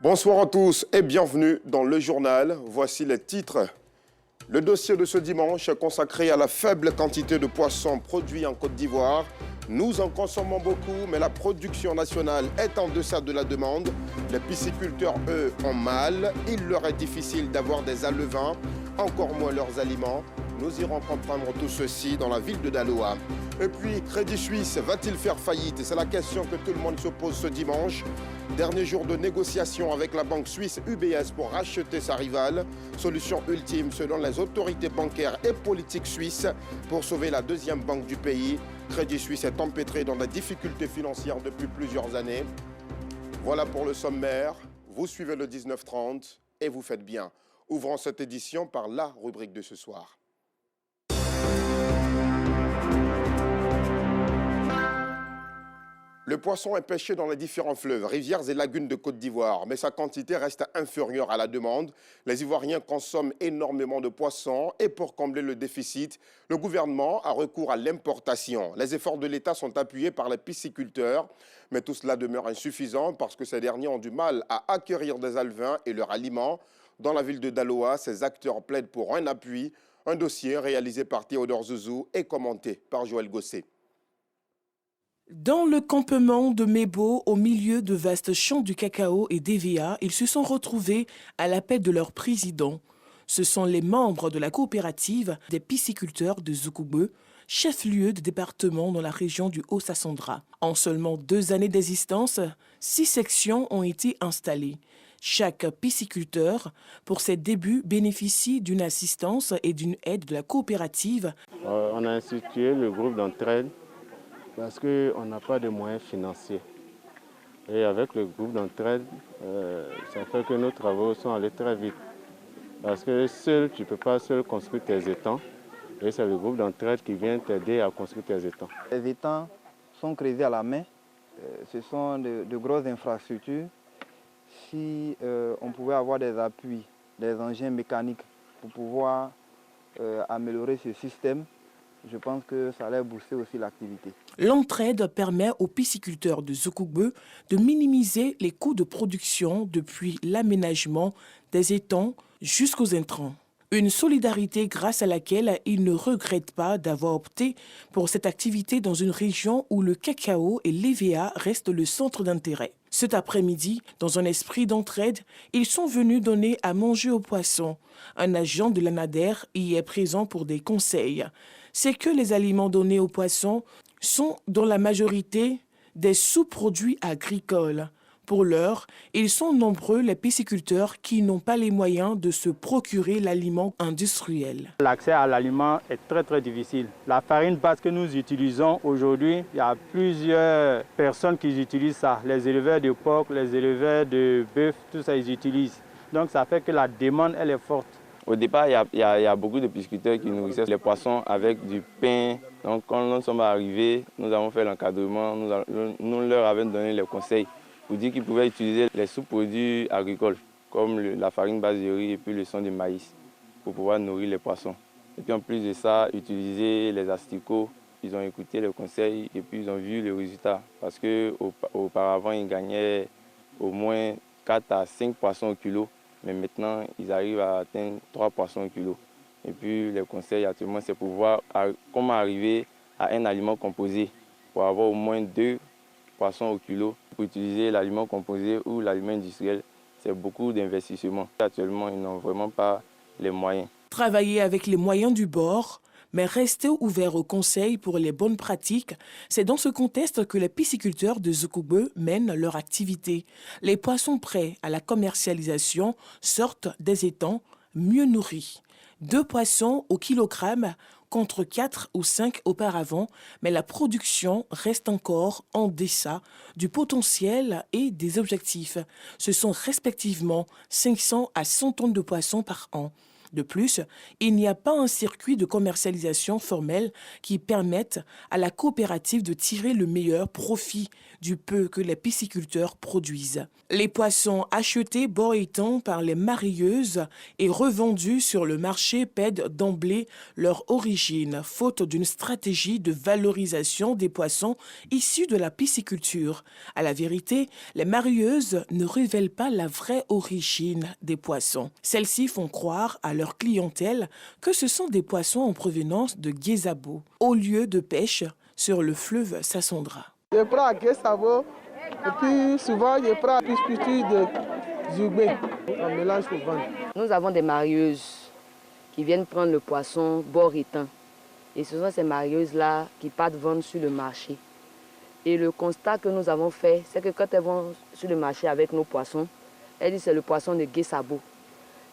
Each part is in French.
Bonsoir à tous et bienvenue dans le journal. Voici les titres. Le dossier de ce dimanche est consacré à la faible quantité de poissons produits en Côte d'Ivoire. Nous en consommons beaucoup, mais la production nationale est en deçà de la demande. Les pisciculteurs, eux, ont mal. Il leur est difficile d'avoir des alevins, encore moins leurs aliments. Nous irons comprendre tout ceci dans la ville de Daloa. Et puis, Crédit Suisse va-t-il faire faillite? C'est la question que tout le monde se pose ce dimanche. Dernier jour de négociation avec la banque suisse UBS pour racheter sa rivale. Solution ultime selon les autorités bancaires et politiques suisses pour sauver la deuxième banque du pays. Crédit Suisse est empêtré dans des difficultés financières depuis plusieurs années. Voilà pour le sommaire. Vous suivez le 19h30 et vous faites bien. Ouvrons cette édition par la rubrique de ce soir. Le poisson est pêché dans les différents fleuves, rivières et lagunes de Côte d'Ivoire, mais sa quantité reste inférieure à la demande. Les Ivoiriens consomment énormément de poissons et pour combler le déficit, le gouvernement a recours à l'importation. Les efforts de l'État sont appuyés par les pisciculteurs, mais tout cela demeure insuffisant parce que ces derniers ont du mal à acquérir des alevins et leurs aliments. Dans la ville de Daloa, ces acteurs plaident pour un appui. Un dossier réalisé par Théodore Zouzou et commenté par Joël Gosset. Dans le campement de Mébo, au milieu de vastes champs du cacao et d'EVA, ils se sont retrouvés à l'appel de leur président. Ce sont les membres de la coopérative des pisciculteurs de Zoukoube, chef-lieu de département dans la région du Haut-Sassandra. En seulement 2 années d'existence, 6 sections ont été installées. Chaque pisciculteur, pour ses débuts, bénéficie d'une assistance et d'une aide de la coopérative. On a institué le groupe d'entraide parce qu'on n'a pas de moyens financiers. Et avec le groupe d'entraide, ça fait que nos travaux sont allés très vite. Parce que seul, tu ne peux pas seul construire tes étangs. Et c'est le groupe d'entraide qui vient t'aider à construire tes étangs. Les étangs sont creusés à la main. Ce sont de grosses infrastructures. Si on pouvait avoir des appuis, des engins mécaniques pour pouvoir améliorer ce système, je pense que ça allait booster aussi l'activité. L'entraide permet aux pisciculteurs de Zoukoube de minimiser les coûts de production depuis l'aménagement des étangs jusqu'aux intrants. Une solidarité grâce à laquelle ils ne regrettent pas d'avoir opté pour cette activité dans une région où le cacao et l'EVA restent le centre d'intérêt. Cet après-midi, dans un esprit d'entraide, ils sont venus donner à manger aux poissons. Un agent de l'ANADER y est présent pour des conseils. C'est que les aliments donnés aux poissons sont dans la majorité des sous-produits agricoles. Pour l'heure, ils sont nombreux les pisciculteurs qui n'ont pas les moyens de se procurer l'aliment industriel. L'accès à l'aliment est très difficile. La farine base que nous utilisons aujourd'hui, il y a plusieurs personnes qui utilisent ça. Les éleveurs de porc, les éleveurs de bœuf, tout ça ils utilisent. Donc ça fait que la demande elle est forte. Au départ, il y a beaucoup de pisciculteurs qui nourrissaient les poissons avec du pain. Donc quand nous sommes arrivés, nous avons fait l'encadrement, nous leur avons donné les conseils pour dire qu'ils pouvaient utiliser les sous-produits agricoles, comme la farine base de riz et puis le son de maïs, pour pouvoir nourrir les poissons. Et puis en plus de ça, utiliser les asticots. Ils ont écouté les conseils et puis ils ont vu le résultat. Parce qu'auparavant, ils gagnaient au moins 4 à 5 poissons au kilo. Mais maintenant, ils arrivent à atteindre 3 poissons au kilo. Et puis les conseils actuellement, c'est pour voir comment arriver à un aliment composé, pour avoir au moins 2 poissons au kilo. Pour utiliser l'aliment composé ou l'aliment industriel, c'est beaucoup d'investissement. Actuellement, ils n'ont vraiment pas les moyens. Travailler avec les moyens du bord, mais rester ouvert aux conseils pour les bonnes pratiques, c'est dans ce contexte que les pisciculteurs de Zoukoube mènent leur activité. Les poissons prêts à la commercialisation sortent des étangs mieux nourris. 2 poissons au kilogramme contre 4 ou 5 auparavant, mais la production reste encore en deçà du potentiel et des objectifs. Ce sont respectivement 500 à 100 tonnes de poissons par an. De plus, il n'y a pas un circuit de commercialisation formel qui permette à la coopérative de tirer le meilleur profit du peu que les pisciculteurs produisent. Les poissons achetés bord étang par les mareyeuses et revendus sur le marché perdent d'emblée leur origine, faute d'une stratégie de valorisation des poissons issus de la pisciculture. À la vérité, les mareyeuses ne révèlent pas la vraie origine des poissons. Celles-ci font croire à leur clientèle que ce sont des poissons en provenance de Guésabo, au lieu de pêche sur le fleuve Sassandra. Je prends à Guésabo et puis souvent je prends à pisciculture de Zoubé. On mélange pour vendre. Nous avons des marieuses qui viennent prendre le poisson bord étang. Et ce sont ces marieuses-là qui partent vendre sur le marché. Et le constat que nous avons fait, c'est que quand elles vont sur le marché avec nos poissons, elles disent que c'est le poisson de Guésabo.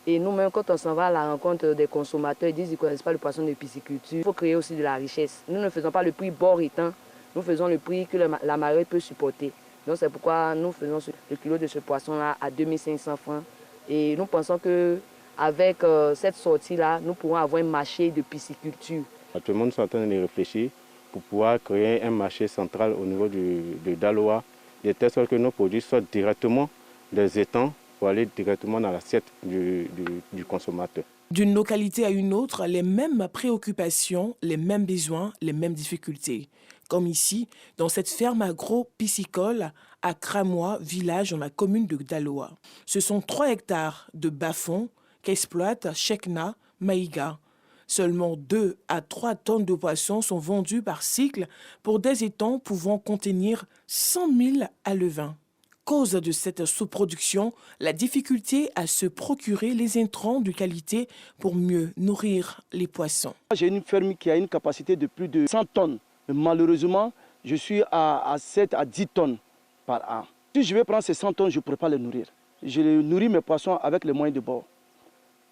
Et nous-mêmes, quand on s'en va à la rencontre des consommateurs, ils disent qu'ils ne connaissent pas le poisson de pisciculture. Il faut créer aussi de la richesse. Nous ne faisons pas le prix bord étang, nous faisons le prix que la marée peut supporter. Donc c'est pourquoi nous faisons le kilo de ce poisson-là à 2500 francs. Et nous pensons qu'avec cette sortie-là, nous pourrons avoir un marché de pisciculture. Tout le monde est en train de réfléchir pour pouvoir créer un marché central au niveau de Daloa, de telle sorte que nos produits sortent directement des étangs pour aller directement dans l'assiette du consommateur. D'une localité à une autre, les mêmes préoccupations, les mêmes besoins, les mêmes difficultés. Comme ici, dans cette ferme agro-piscicole à Cramois, village dans la commune de Daloa. Ce sont 3 hectares de bas-fonds qu'exploite Chekna Maïga. Seulement 2 à 3 tonnes de poissons sont vendues par cycle pour des étangs pouvant contenir 100 000 alevins. Cause de cette sous-production, la difficulté à se procurer les intrants de qualité pour mieux nourrir les poissons. J'ai une ferme qui a une capacité de plus de 100 tonnes. Malheureusement, je suis à 7 à 10 tonnes par an. Si je vais prendre ces 100 tonnes, je ne pourrai pas les nourrir. Je nourris mes poissons avec les moyens de bord.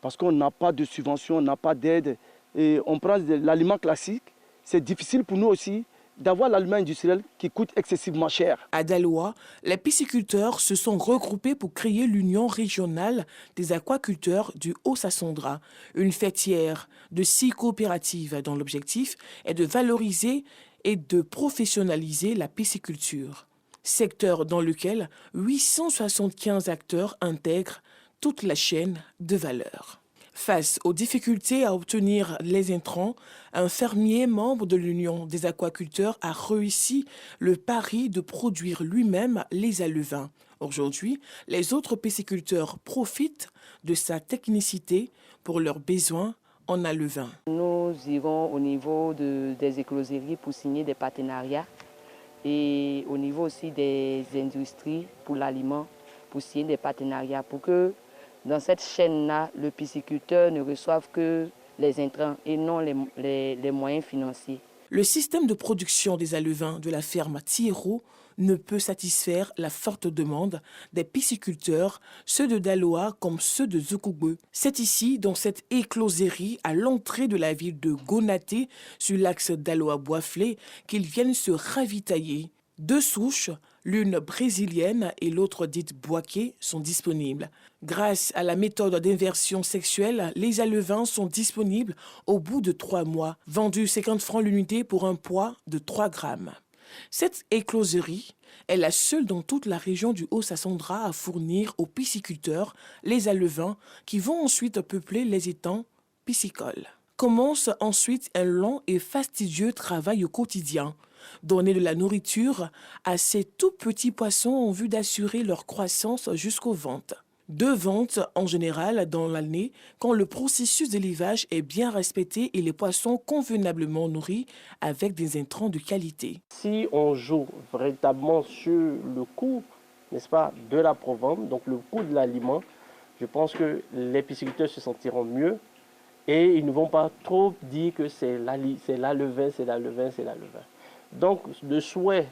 Parce qu'on n'a pas de subvention, on n'a pas d'aide. Et on prend de l'aliment classique. C'est difficile pour nous aussi d'avoir l'aliment industriel qui coûte excessivement cher. À Daloa, les pisciculteurs se sont regroupés pour créer l'Union régionale des aquaculteurs du Haut-Sassandra, une fêtière de 6 coopératives dont l'objectif est de valoriser et de professionnaliser la pisciculture, secteur dans lequel 875 acteurs intègrent toute la chaîne de valeur. Face aux difficultés à obtenir les intrants, un fermier membre de l'Union des aquaculteurs a réussi le pari de produire lui-même les alevins. Aujourd'hui, les autres pisciculteurs profitent de sa technicité pour leurs besoins en alevins. Nous irons au niveau des écloseries pour signer des partenariats et au niveau aussi des industries pour l'aliment pour signer des partenariats pour que dans cette chaîne-là, le pisciculteur ne reçoive que les intrants et non les moyens financiers. Le système de production des alevins de la ferme Thiéraut ne peut satisfaire la forte demande des pisciculteurs, ceux de Daloa comme ceux de Zoukougbeu. C'est ici, dans cette écloserie, à l'entrée de la ville de Gonaté, sur l'axe Daloa-Boisflé, qu'ils viennent se ravitailler. 2 souches, l'une brésilienne et l'autre dite boaké, sont disponibles. Grâce à la méthode d'inversion sexuelle, les alevins sont disponibles au bout de 3 mois, vendus 50 francs l'unité pour un poids de 3 grammes. Cette écloserie est la seule dans toute la région du Haut-Sassandra à fournir aux pisciculteurs les alevins qui vont ensuite peupler les étangs piscicoles. Commence ensuite un long et fastidieux travail au quotidien. Donner de la nourriture à ces tout petits poissons en vue d'assurer leur croissance jusqu'aux ventes. 2 ventes en général dans l'année quand le processus d'élevage est bien respecté et les poissons convenablement nourris avec des intrants de qualité. Si on joue véritablement sur le coût, n'est-ce pas, de la provence, donc le coût de l'aliment, je pense que les pisciculteurs se sentiront mieux et ils ne vont pas trop dire que c'est l'alevin, c'est l'alevin, c'est l'alevin. Donc, le souhait,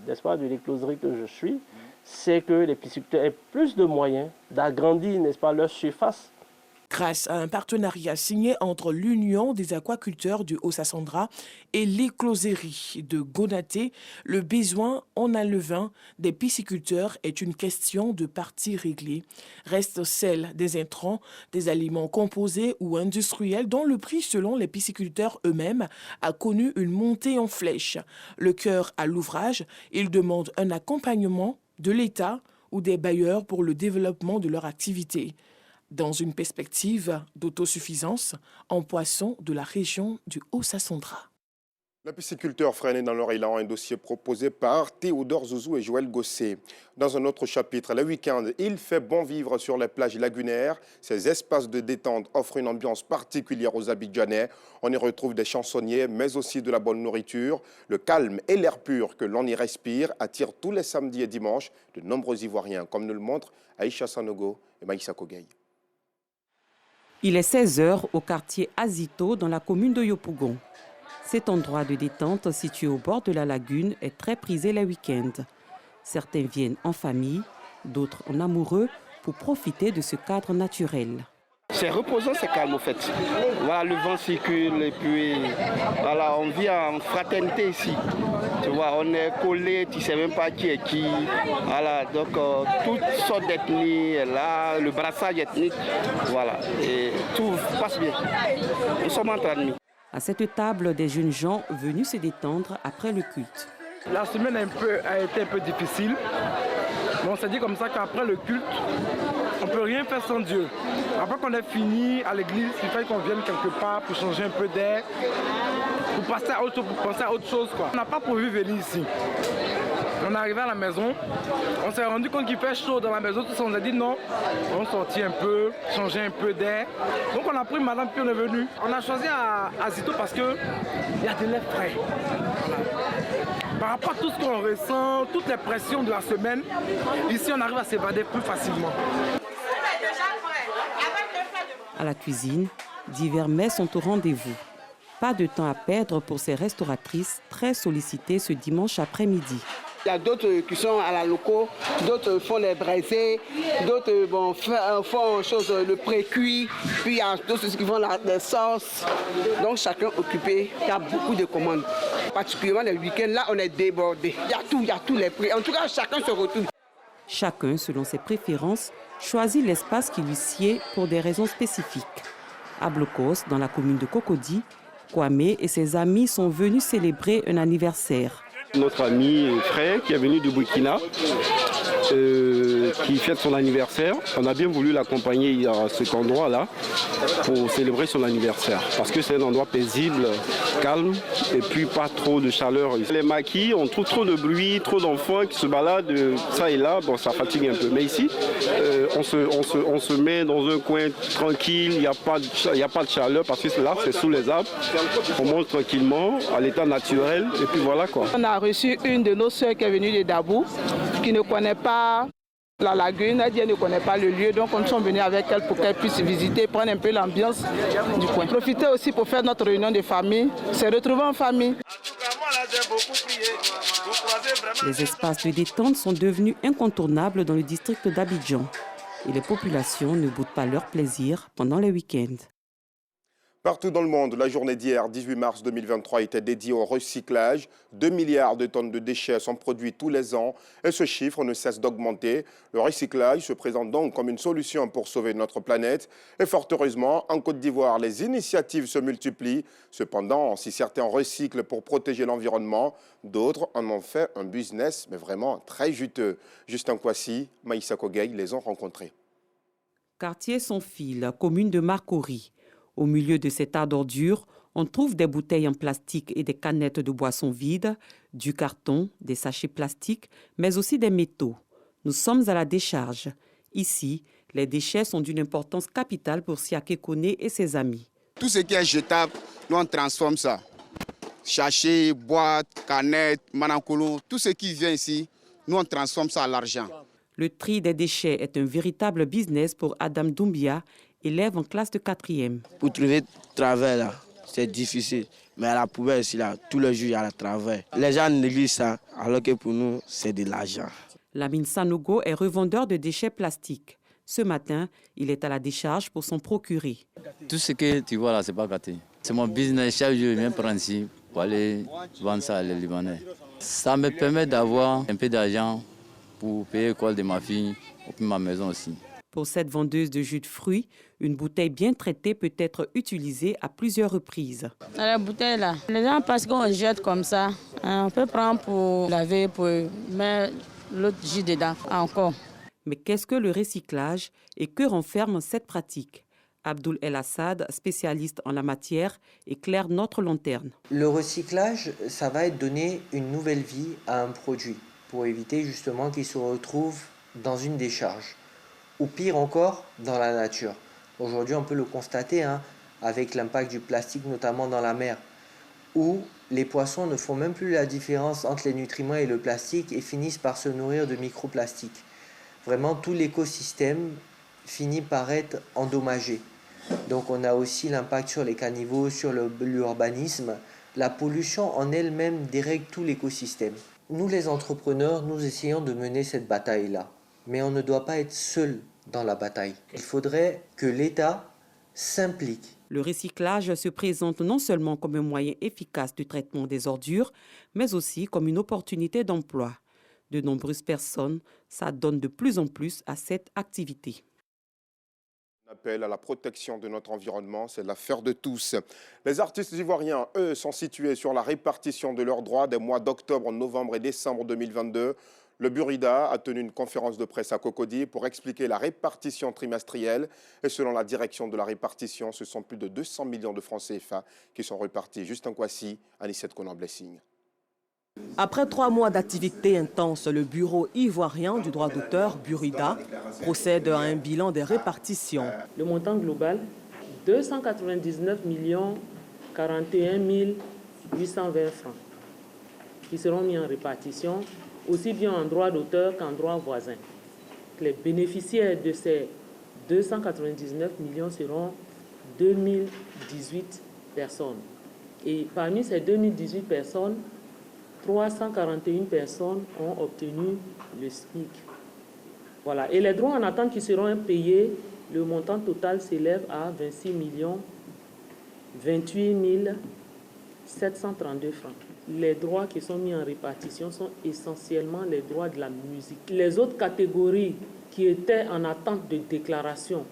n'est-ce pas, de l'écloserie que je suis, c'est que les pisciculteurs aient plus de moyens d'agrandir, n'est-ce pas, leur surface. Grâce à un partenariat signé entre l'Union des aquaculteurs du Haut-Sassandra et l'écloserie de Gonaté, le besoin en alevin des pisciculteurs est une question de partie réglée. Reste celle des intrants, des aliments composés ou industriels dont le prix selon les pisciculteurs eux-mêmes a connu une montée en flèche. Le cœur à l'ouvrage, ils demandent un accompagnement de l'État ou des bailleurs pour le développement de leur activité, dans une perspective d'autosuffisance en poissons de la région du Haut-Sassandra. Les pisciculteurs freinés dans leur élan, un dossier proposé par Théodore Zouzou et Joël Gosset. Dans un autre chapitre, le week-end, il fait bon vivre sur les plages lagunaires. Ces espaces de détente offrent une ambiance particulière aux Abidjanais. On y retrouve des chansonniers, mais aussi de la bonne nourriture. Le calme et l'air pur que l'on y respire attirent tous les samedis et dimanches de nombreux Ivoiriens, comme nous le montrent Aïcha Sanogo et Maïssa Kogay. Il est 16h au quartier Azito, dans la commune de Yopougon. Cet endroit de détente situé au bord de la lagune est très prisé les week-ends. Certains viennent en famille, d'autres en amoureux pour profiter de ce cadre naturel. C'est reposant, c'est calme au fait. Voilà, le vent circule et puis voilà, on vit en fraternité ici. Tu vois, on est collés, tu ne sais même pas qui est qui. Voilà, donc toutes sortes d'ethnies, là, le brassage ethnique, voilà, et tout passe bien. Nous sommes entre amis. À cette table, des jeunes gens venus se détendre après le culte. La semaine a été un peu difficile. Mais on s'est dit comme ça qu'après le culte, on ne peut rien faire sans Dieu. Après qu'on ait fini à l'église, il fallait qu'on vienne quelque part pour changer un peu d'air, pour passer à autre chose, pour penser à autre chose, quoi. On n'a pas prévu venir ici. On est arrivé à la maison, on s'est rendu compte qu'il fait chaud dans la maison, tout ça, on a dit non, on sortit un peu, changer un peu d'air. Donc on a pris madame puis on est venu. On a choisi à Azito parce qu'il y a de l'air frais. Voilà. Par rapport à tout ce qu'on ressent, toutes les pressions de la semaine, ici on arrive à s'évader plus facilement. À la cuisine, divers mets sont au rendez-vous. Pas de temps à perdre pour ces restauratrices très sollicitées ce dimanche après-midi. Il y a d'autres qui sont à la loco, d'autres font les braisés, d'autres font le pré-cuit, puis il y a d'autres qui font les sauces. Donc chacun occupé, il y a beaucoup de commandes. Particulièrement les week-ends, là on est débordé. Il y a tous les prix. En tout cas, chacun se retrouve. Chacun, selon ses préférences, choisit l'espace qui lui sied pour des raisons spécifiques. À Blocos, dans la commune de Cocody, Kwame et ses amis sont venus célébrer un anniversaire. Notre ami frère qui est venu du Burkina, qui fête son anniversaire. On a bien voulu l'accompagner à cet endroit-là pour célébrer son anniversaire. Parce que c'est un endroit paisible, calme et puis pas trop de chaleur. Les maquis, on trouve trop de bruit, trop d'enfants qui se baladent ça et là. Bon, ça fatigue un peu. Mais ici, on se met dans un coin tranquille, il n'y a pas de chaleur parce que là, c'est sous les arbres. On monte tranquillement à l'état naturel et puis voilà quoi. On a reçu une de nos soeurs qui est venue de Dabou, qui ne connaît pas la lagune, elle ne connaît pas le lieu, donc on est venus avec elle pour qu'elle puisse visiter, prendre un peu l'ambiance du coin. Profiter aussi pour faire notre réunion de famille, se retrouver en famille. Les espaces de détente sont devenus incontournables dans le district d'Abidjan et les populations ne boudent pas leur plaisir pendant les week-ends. Partout dans le monde, la journée d'hier, 18 mars 2023, était dédiée au recyclage. 2 milliards de tonnes de déchets sont produits tous les ans et ce chiffre ne cesse d'augmenter. Le recyclage se présente donc comme une solution pour sauver notre planète. Et fort heureusement, en Côte d'Ivoire, les initiatives se multiplient. Cependant, si certains recyclent pour protéger l'environnement, d'autres en ont fait un business, mais vraiment très juteux. Justin Kwasi, Maïssa Kogay les ont rencontrés. Quartier Sans Fil, commune de Marcory. Au milieu de cet tas d'ordures, on trouve des bouteilles en plastique et des canettes de boissons vides, du carton, des sachets plastiques, mais aussi des métaux. Nous sommes à la décharge. Ici, les déchets sont d'une importance capitale pour Siaké Koné et ses amis. Tout ce qui est jetable, nous on transforme ça. Sachets, boîtes, canettes, manankolo, tout ce qui vient ici, nous on transforme ça à l'argent. Le tri des déchets est un véritable business pour Adam Doumbia, élève en classe de 4e. Pour trouver travail, là, c'est difficile. Mais à la poubelle, ici, là, tous les jours, il y a le travail. Les gens négligent ça, alors que pour nous, c'est de l'argent. Lamine Sanogo est revendeur de déchets plastiques. Ce matin, il est à la décharge pour s'en procurer. Tout ce que tu vois là, ce n'est pas gâté. C'est mon business. Chaque jour, je viens prendre ici pour aller vendre ça à les Libanais. Ça me permet d'avoir un peu d'argent pour payer l'école de ma fille et puis ma maison aussi. Pour cette vendeuse de jus de fruits, une bouteille bien traitée peut être utilisée à plusieurs reprises. La bouteille là, les gens pensent qu'on jette comme ça. On peut prendre pour laver, pour mettre l'autre jus dedans encore. Mais qu'est-ce que le recyclage et que renferme cette pratique? Abdoul El Assad, spécialiste en la matière, éclaire notre lanterne. Le recyclage, ça va être donner une nouvelle vie à un produit pour éviter justement qu'il se retrouve dans une décharge ou pire encore dans la nature. Aujourd'hui, on peut le constater avec l'impact du plastique, notamment dans la mer, où les poissons ne font même plus la différence entre les nutriments et le plastique et finissent par se nourrir de microplastiques. Vraiment, tout l'écosystème finit par être endommagé. Donc on a aussi l'impact sur les caniveaux, sur l'urbanisme. La pollution en elle-même dérègle tout l'écosystème. Nous les entrepreneurs, nous essayons de mener cette bataille-là. Mais on ne doit pas être seul dans la bataille. Il faudrait que l'État s'implique. Le recyclage se présente non seulement comme un moyen efficace de traitement des ordures, mais aussi comme une opportunité d'emploi. De nombreuses personnes s'adonnent de plus en plus à cette activité. Appel à la protection de notre environnement, c'est l'affaire de tous. Les artistes ivoiriens, eux, sont situés sur la répartition de leurs droits des mois d'octobre, novembre et décembre 2022. Le Burida a tenu une conférence de presse à Cocody pour expliquer la répartition trimestrielle. Et selon la direction de la répartition, ce sont plus de 200 millions de francs CFA qui sont répartis. Justin Kwasi, Anicette Conan-Blessing. Après 3 mois d'activité intense, le bureau ivoirien du droit d'auteur, Burida, procède à un bilan des répartitions. Le montant global, 299 41 820 francs, qui seront mis en répartition, aussi bien en droit d'auteur qu'en droit voisin. Les bénéficiaires de ces 299 millions seront 2018 personnes. Et parmi ces 2018 personnes, 341 personnes ont obtenu le SMIC. Voilà. Et les droits en attente qui seront payés, le montant total s'élève à 26 28 732 francs. Les droits qui sont mis en répartition sont essentiellement les droits de la musique. Les autres catégories qui étaient en attente de déclaration,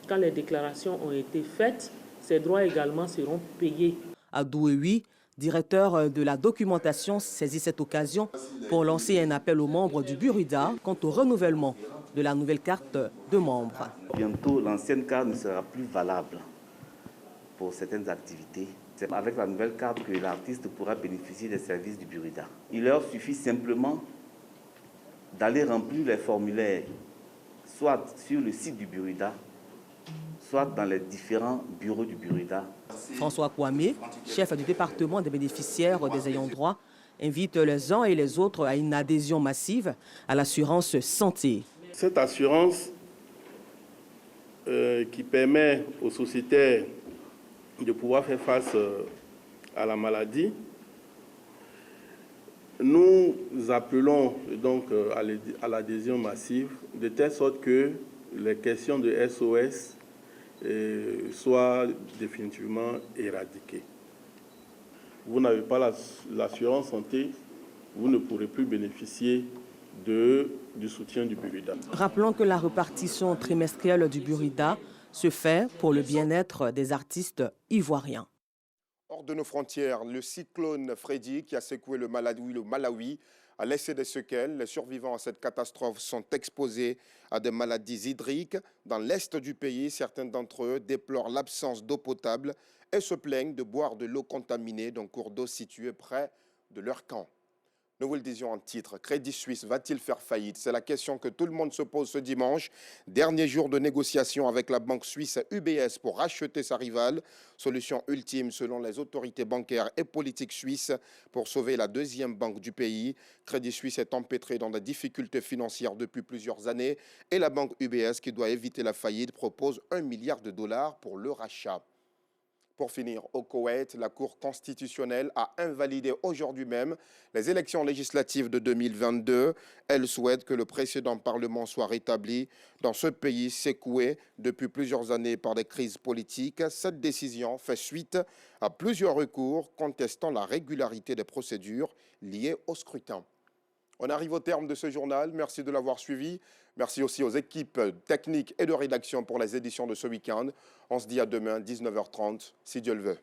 quand les déclarations ont été faites, ces droits également seront payés. Adouewi, directeur de la documentation, saisit cette occasion pour lancer un appel aux membres du Burida quant au renouvellement de la nouvelle carte de membres. Bientôt, l'ancienne carte ne sera plus valable pour certaines activités. C'est avec la nouvelle carte que l'artiste pourra bénéficier des services du Burida. Il leur suffit simplement d'aller remplir les formulaires, soit sur le site du Burida, soit dans les différents bureaux du Burida. François Kwame, chef du département des bénéficiaires des ayants droit, invite les uns et les autres à une adhésion massive à l'assurance santé. Cette assurance qui permet aux sociétaires de pouvoir faire face à la maladie, nous appelons donc à l'adhésion massive de telle sorte que les questions de SOS soient définitivement éradiquées. Vous n'avez pas l'assurance santé, vous ne pourrez plus bénéficier du soutien du Burida. Rappelons que la répartition trimestrielle du Burida se fait pour le bien-être des artistes ivoiriens. Hors de nos frontières, le cyclone Freddy qui a secoué le Malawi a laissé des séquelles. Les survivants à cette catastrophe sont exposés à des maladies hydriques. Dans l'est du pays, certains d'entre eux déplorent l'absence d'eau potable et se plaignent de boire de l'eau contaminée d'un cours d'eau situé près de leur camp. Nous vous le disions en titre, Crédit Suisse va-t-il faire faillite? C'est la question que tout le monde se pose ce dimanche. Dernier jour de négociation avec la banque suisse UBS pour racheter sa rivale. Solution ultime selon les autorités bancaires et politiques suisses pour sauver la deuxième banque du pays. Crédit Suisse est empêtré dans des difficultés financières depuis plusieurs années et la banque UBS, qui doit éviter la faillite, propose $1 milliard pour le rachat. Pour finir, au Koweït, la Cour constitutionnelle a invalidé aujourd'hui même les élections législatives de 2022. Elle souhaite que le précédent Parlement soit rétabli dans ce pays secoué depuis plusieurs années par des crises politiques. Cette décision fait suite à plusieurs recours contestant la régularité des procédures liées au scrutin. On arrive au terme de ce journal. Merci de l'avoir suivi. Merci aussi aux équipes techniques et de rédaction pour les éditions de ce week-end. On se dit à demain, 19h30, si Dieu le veut.